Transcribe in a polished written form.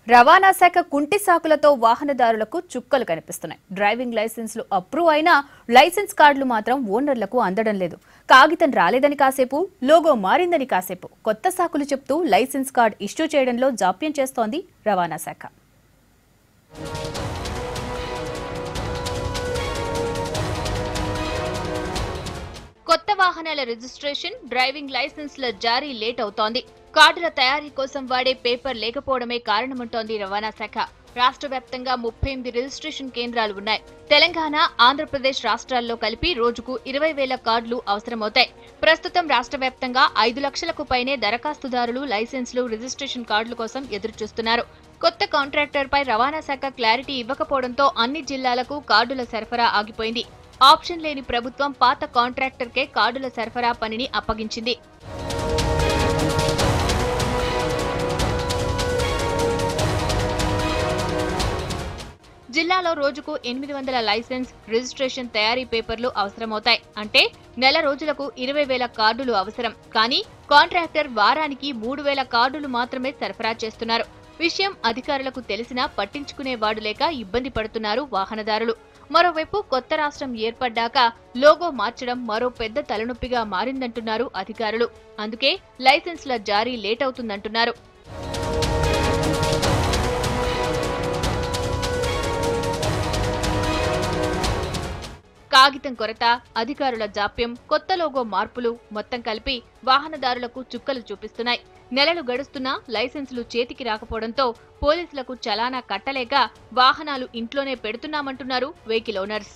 రవాణా శాఖ కుంటి సాకులతో వాహనదారులకు చుక్కలు కనిపిస్తున్నాయి. డ్రైవింగ్ లైసెన్స్లు అప్రూవ్ అయినా లైసెన్స్ కార్డులు మాత్రం ఓనర్లకు అందడం లేదు. కాగితం రాలేదని కాసేపు, లోగో మారిందని కాసేపు కొత్త సాకులు చెప్తూ లైసెన్స్ కార్డు ఇష్యూ చేయడంలో జాప్యం చేస్తోంది రవాణా శాఖ. కొత్త వాహనాల రిజిస్ట్రేషన్, డ్రైవింగ్ లైసెన్స్ల జారీ లేట్ అవుతోంది. కార్డుల తయారీ కోసం వాడే పేపర్ లేకపోవడమే కారణమంటోంది రవాణా శాఖ. రాష్ట్ర వ్యాప్తంగా 38 రిజిస్ట్రేషన్ కేంద్రాలు ఉన్నాయి. తెలంగాణ, ఆంధ్రప్రదేశ్ రాష్ట్రాల్లో కలిపి రోజుకు 20,000 కార్డులు అవసరమవుతాయి. ప్రస్తుతం రాష్ట్ర వ్యాప్తంగా 5 లక్షలకు పైనే దరఖాస్తుదారులు లైసెన్స్లు, రిజిస్ట్రేషన్ కార్డుల కోసం ఎదురుచూస్తున్నారు. కొత్త కాంట్రాక్టర్పై రవాణా శాఖ క్లారిటీ ఇవ్వకపోవడంతో అన్ని జిల్లాలకు కార్డుల సరఫరా ఆగిపోయింది. ఆప్షన్ లేని ప్రభుత్వం పాత కాంట్రాక్టర్కే కార్డుల సరఫరా పనిని అప్పగించింది. జిల్లాలో రోజుకు 800 లైసెన్స్, రిజిస్ట్రేషన్ తయారీ పేపర్లు అవసరమవుతాయి. అంటే నెల రోజులకు 20,000 కార్డులు అవసరం. కానీ కాంట్రాక్టర్ వారానికి 3,000 కార్డులు మాత్రమే సరఫరా చేస్తున్నారు. విషయం అధికారులకు తెలిసినా పట్టించుకునేవాడు లేక ఇబ్బంది పడుతున్నారు వాహనదారులు. మరోవైపు కొత్త రాష్ట్రం ఏర్పడ్డాక లోగో మార్చడం మరో పెద్ద తలనొప్పిగా మారిందంటున్నారు అధికారులు. అందుకే లైసెన్స్ల జారీ లేట్ అవుతుందంటున్నారు. కాగితం కొరత, అధికారుల జాప్యం, కొత్త లోగో మార్పులు మొత్తం కలిపి వాహనదారులకు చుక్కలు చూపిస్తున్నాయి. నెలలు గడుస్తున్నా లైసెన్సులు చేతికి రాకపోవడంతో పోలీసులకు చలానా కట్టలేక వాహనాలు ఇంట్లోనే పెడుతున్నామంటున్నారు వెహికల్ ఓనర్స్.